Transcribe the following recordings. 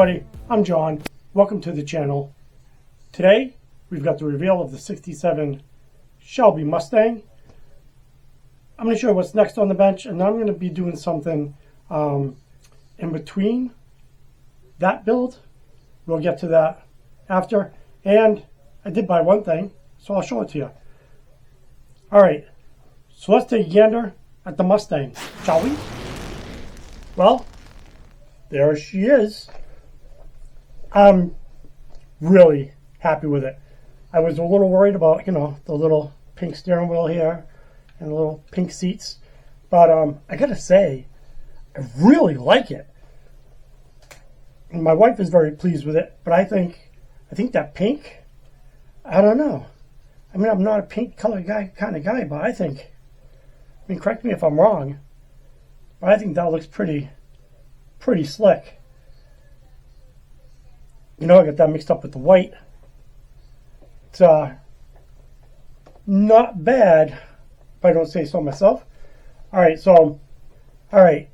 everybody, I'm John. Welcome to the channel. Today we've got the reveal of the 67 Shelby Mustang. I'm going to show you what's next on the bench, and I'm going to be doing something in between that build. We'll get to that after. And I did buy one thing, so I'll show it to you. Alright, so let's take a gander at the Mustang, shall we? Well, there she is. I'm really happy with it. I was a little worried about, the little pink steering wheel here and the little pink seats. But I gotta say, I really like it. And my wife is very pleased with it, but I think that pink, I don't know. I mean, I'm not a pink color kind of guy, but correct me if I'm wrong, but I think that looks pretty slick. I got that mixed up with the white. It's not bad, if I don't say so myself. Alright, so all I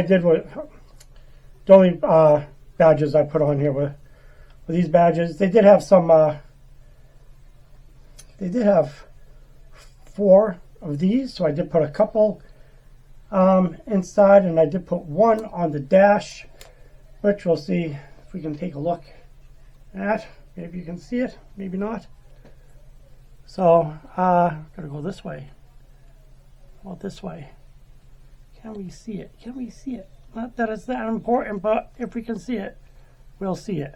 did was, the only badges I put on here were these badges. They did have some, they did have 4 of these, so I did put a couple inside, and I did put one on the dash, which we'll see if we can take a look at. Maybe you can see it, maybe not. So, gotta go this way. Well, this way. Can we see it? Can we see it? Not that it's that important, but if we can see it, we'll see it.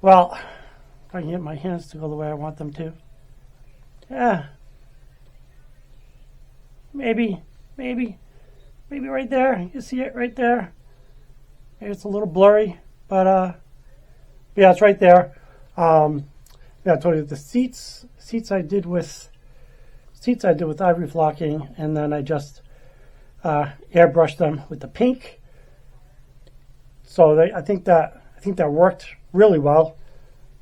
Well, if I can get my hands to go the way I want them to. Yeah. Maybe right there. You see it right there? Maybe it's a little blurry, but yeah, it's right there. Yeah, I told you the seats I did with ivory flocking, and then I just airbrushed them with the pink. So I think that worked really well.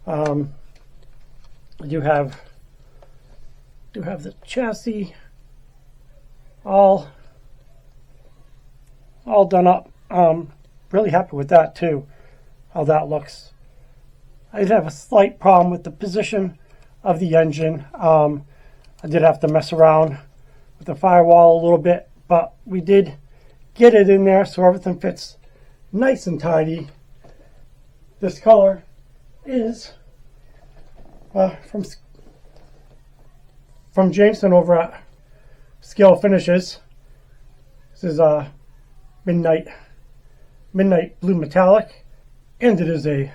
I do have the chassis all done up. Really happy with that too, how that looks. I did have a slight problem with the position of the engine. I did have to mess around with the firewall a little bit, but we did get it in there so everything fits nice and tidy. This color is from Jameson over at Scale Finishes. This is a midnight blue metallic, and it is a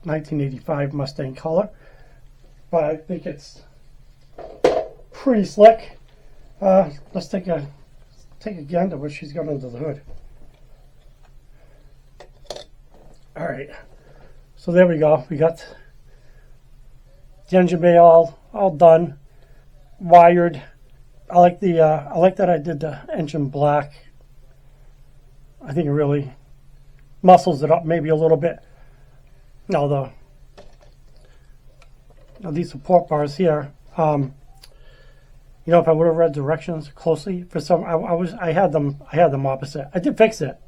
1985 Mustang color, but I think it's pretty slick. Let's take a gander what she's got under the hood. All right, so there we go. We got the engine bay all done, wired. I like that I did the engine black. I think it really muscles it up maybe a little bit. Now these support bars here, if I would have read directions closely, for some I had them opposite. I did fix it,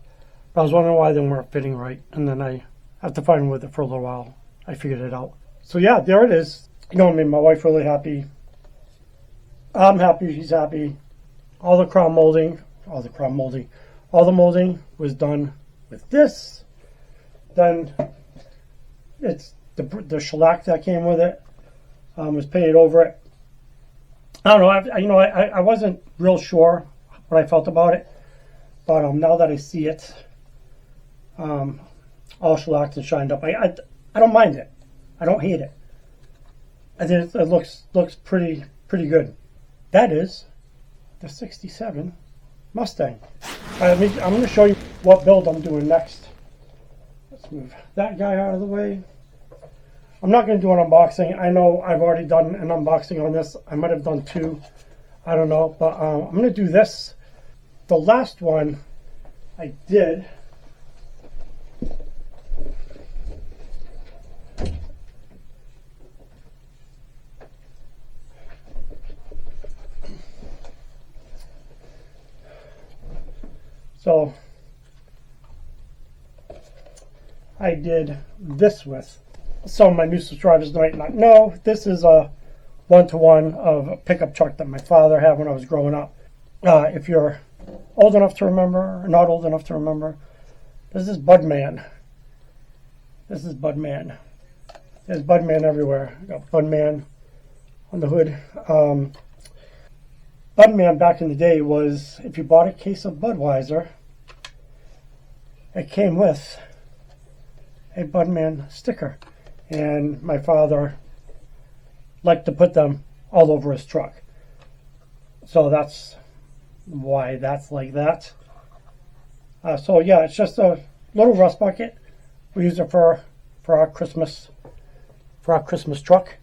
but I was wondering why they weren't fitting right, and then I have to find with it for a little while. I figured it out. So yeah, there it is. My wife's really happy. I'm happy, she's happy. All the molding was done with this. Then it's the shellac that came with it, was painted over it. I don't know. I wasn't real sure what I felt about it, but now that I see it, all shellacked and shined up, I don't mind it. I don't hate it. I think it looks pretty good. That is the 67 Mustang. I'm going to show you what build I'm doing next. Let's move that guy out of the way. I'm not going to do an unboxing. I know I've already done an unboxing on this. I might have done 2. I don't know. But I'm going to do this. The last one I did. So I did this with. Some of my new subscribers might not know, this is a one-to-one of a pickup truck that my father had when I was growing up. If you're old enough to remember, or not old enough to remember, this is Budman. This is Budman. There's Budman everywhere. I got Budman on the hood. Budman back in the day was, if you bought a case of Budweiser, it came with a Budman sticker. And my father liked to put them all over his truck. So that's why that's like that. So yeah, it's just a little rust bucket. We use it for our Christmas truck.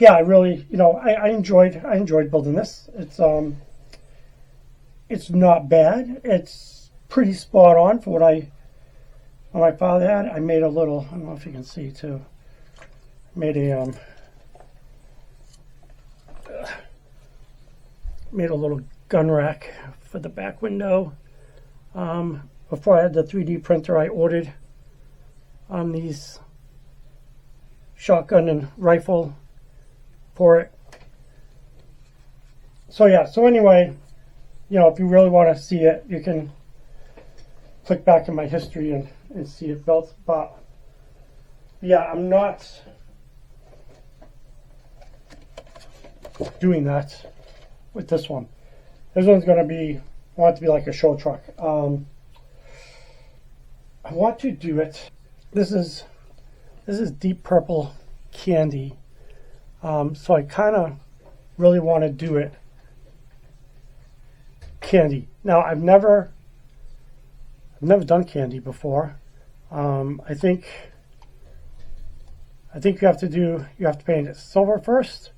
Yeah, I really, I enjoyed building this. It's not bad. It's pretty spot on for what my father had. I made a little, I don't know if you can see too. Made a little gun rack for the back window. Before I had the 3D printer, I ordered these shotgun and rifle for it. So yeah, so anyway, if you really want to see it, you can click back in my history and see it built. But yeah, I'm not doing that with this one. This one's going to be, I want it to be like a show truck. I want to do it. This is deep purple candy. So I kind of really want to do it candy. Now I've never done candy before. I think you have to paint it silver first,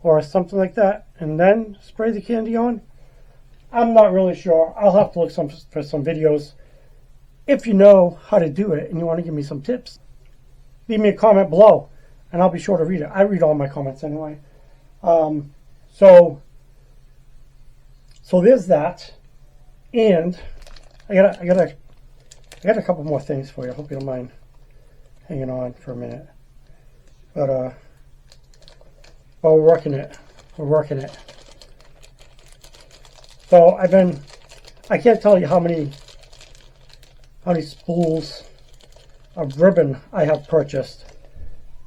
or something like that, and then spray the candy on. I'm not really sure. I'll have to look for some videos. If you know how to do it and you want to give me some tips, leave me a comment below and I'll be sure to read it. I read all my comments anyway. So there's that. And I got a couple more things for you. I hope you don't mind hanging on for a minute. But we're working it. So I can't tell you how many spools of ribbon I have purchased,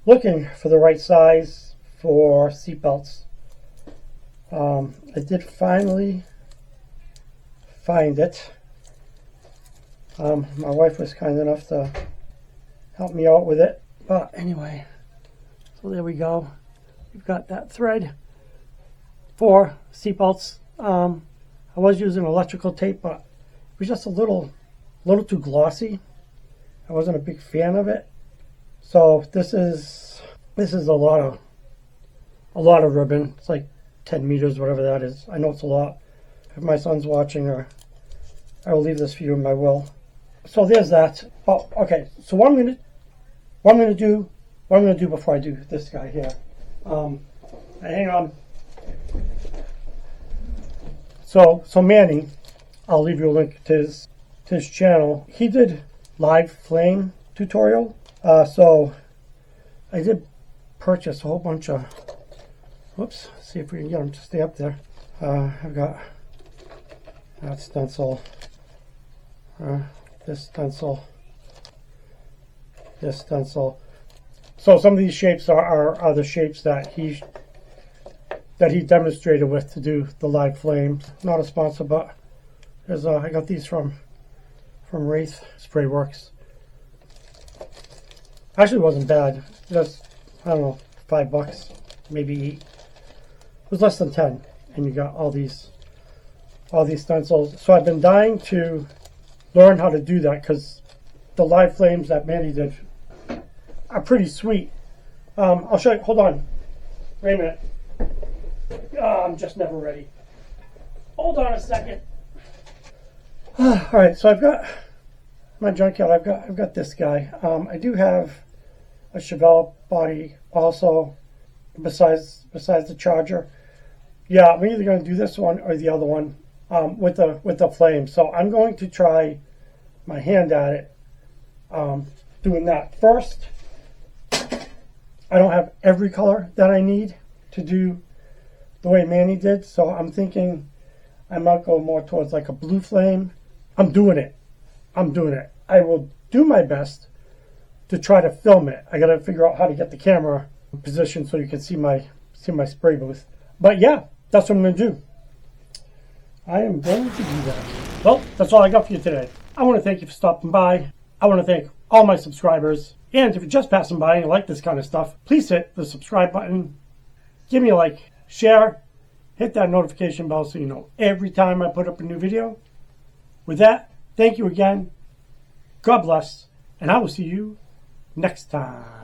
looking for the right size for seat belts. I did finally find it. My wife was kind enough to help me out with it. But anyway, so there we go. We've got that thread for seat belts. I was using electrical tape, but it was just a little too glossy. I wasn't a big fan of it. So this is a lot of ribbon. It's like 10 meters, whatever that is. I know it's a lot. If my son's watching, or I will leave this for you in my will. So there's that. Oh, okay. So what I'm gonna do before I do this guy here. Hang on. So Manny, I'll leave you a link to his channel. He did live flame tutorial. So I did purchase a whole bunch of, whoops, see if we can get them to stay up there. I've got that stencil, this stencil, this stencil. So some of these shapes are the shapes that he demonstrated with to do the live flames. Not a sponsor, but there's I got these from Wraith Spray Works. Actually, it wasn't bad. Just, I don't know, $5, maybe 8. It was less than 10, and you got all these stencils. So I've been dying to learn how to do that, because the live flames that Manny did are pretty sweet. I'll show you. Hold on. Wait a minute. I'm just never ready. Hold on a second. All right, so I've got my junkyard. I've got this guy. I do have a Chevelle body also, besides the Charger. Yeah, I'm either going to do this one or the other one with the flame. So I'm going to try my hand at it doing that first. I don't have every color that I need to do the way Manny did, so I'm thinking I might go more towards like a blue flame. I'm doing it. I will do my best to try to film it. I got to figure out how to get the camera positioned so you can see my spray booth. But yeah, that's what I'm going to do. I am going to do that. Well, that's all I got for you today. I want to thank you for stopping by. I want to thank all my subscribers. And if you're just passing by and you like this kind of stuff, please hit the subscribe button. Give me a like, share, hit that notification bell so you know every time I put up a new video. With that, thank you again. God bless. And I will see you next time.